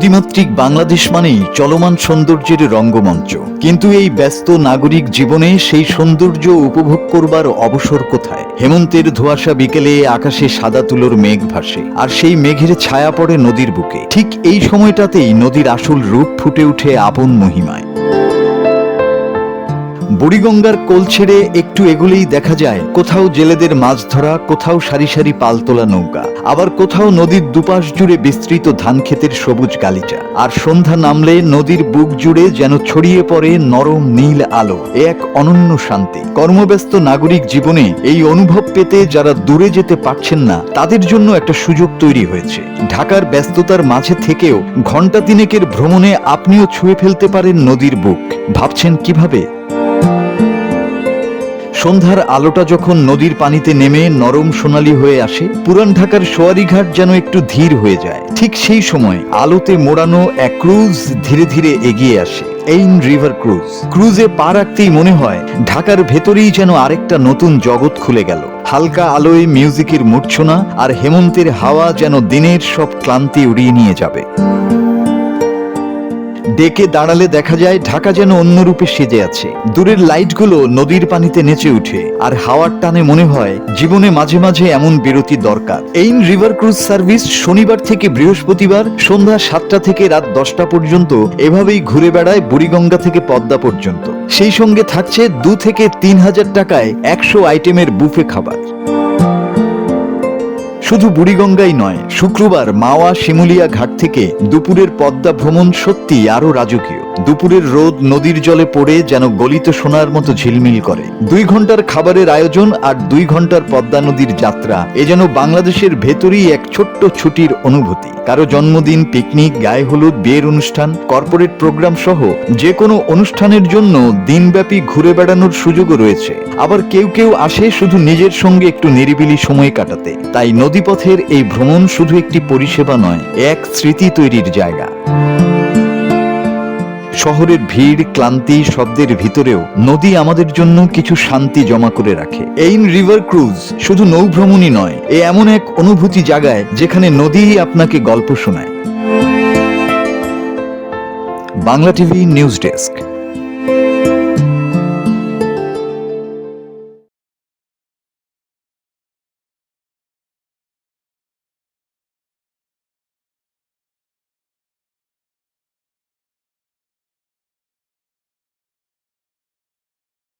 নদীমাতৃক বাংলাদেশ মানেই চলমান সৌন্দর্যের রঙ্গমঞ্চ, কিন্তু এই ব্যস্ত নাগরিক জীবনে সেই সৌন্দর্য উপভোগ করবার অবসর কোথায়? হেমন্তের ধোঁয়াশা বিকেলে আকাশে সাদা তুলোর মেঘ ভাসে, আর সেই মেঘের ছায়া পড়ে নদীর বুকে। ঠিক এই সময়টাতেই নদীর আসল রূপ ফুটে ওঠে আপন মহিমায়। বুড়িগঙ্গার কোল ছেড়ে একটু এগুলেই দেখা যায় কোথাও জেলেদের মাছ ধরা, কোথাও সারি সারি পালতোলা নৌকা, আবার কোথাও নদীর দুপাশ জুড়ে বিস্তৃত ধানক্ষেতের সবুজ গালিচা। আর সন্ধ্যা নামলে নদীর বুক জুড়ে যেন ছড়িয়ে পড়ে নরম নীল আলো। এক অনন্য শান্তি। কর্মব্যস্ত নাগরিক জীবনে এই অনুভব পেতে যারা দূরে যেতে পারছেন না, তাদের জন্য একটা সুযোগ তৈরি হয়েছে। ঢাকার ব্যস্ততার মাঝে থেকেও ঘণ্টা তিনেকের ভ্রমণে আপনিও ছুঁয়ে ফেলতে পারেন নদীর বুক। ভাবছেন কিভাবে? সন্ধ্যার আলোটা যখন নদীর পানিতে নেমে নরম সোনালী হয়ে আসে, পুরান ঢাকার সোয়ারিঘাট যেন একটু ধীর হয়ে যায়। ঠিক সেই সময় আলোতে মোড়ানো এক ক্রুজ ধীরে ধীরে এগিয়ে আসে। এইন রিভার ক্রুজ। ক্রুজে পা রাখতেই মনে হয় ঢাকার ভেতরেই যেন আরেকটা নতুন জগৎ খুলে গেল। হালকা আলোয় মিউজিকের মূর্ছনা, আর হেমন্তের হাওয়া যেন দিনের সব ক্লান্তি উড়িয়ে নিয়ে যাবে। ডেকে দাঁড়ালে দেখা যায় ঢাকা যেন অন্য রূপে সেজে আছে। দূরের লাইটগুলো নদীর পানিতে নেচে উঠে, আর হাওয়ার টানে মনে হয় জীবনে মাঝে মাঝে এমন বিরতি দরকার। এইন রিভার ক্রুজ সার্ভিস শনিবার থেকে বৃহস্পতিবার সন্ধ্যা 7টা থেকে রাত 10টা পর্যন্ত এভাবেই ঘুরে বেড়ায় বুড়িগঙ্গা থেকে পদ্মা পর্যন্ত। সেই সঙ্গে থাকছে 2 থেকে 3,000 টাকায় 100 আইটেমের বুফে খাবার। শুধু বুড়িগঙ্গাই নয়, শুক্রবার মাওয়া শিমুলিয়া ঘাট থেকে দুপুরের পদ্মা ভ্রমণ সত্যি আরো রাজকীয়। দুপুরের রোদ নদীর জলে পড়ে যেন গলিত সোনার মতো ঝিলমিল করে। 2 ঘন্টার খাবারের আয়োজন আর 2 ঘন্টার পদ্মা নদীর যাত্রা, এ যেন বাংলাদেশের ভেতরেই এক ছোট্ট ছুটির অনুভূতি। কারো জন্মদিন, পিকনিক, গায়ে হলুদ, বিয়ের অনুষ্ঠান, কর্পোরেট প্রোগ্রাম সহ যে কোনো অনুষ্ঠানের জন্য দিনব্যাপী ঘুরে বেড়ানোর সুযোগও রয়েছে। আবার কেউ কেউ আসে শুধু নিজের সঙ্গে একটু নিরিবিলি সময় কাটাতে। তাই নদীপথের এই ভ্রমণ শুধু একটি পরিষেবা নয়, এক স্মৃতি তৈরির জায়গা। শহরের ভিড়, ক্লান্তি, শব্দের ভিতরেও নদী আমাদের জন্য কিছু শান্তি জমা করে রাখে। এইন রিভার ক্রুজ শুধু নৌভ্রমণই নয়, এ এমন এক অনুভূতি জাগায় যেখানে নদীই আপনাকে গল্প শোনায়। Bangla TV news desk.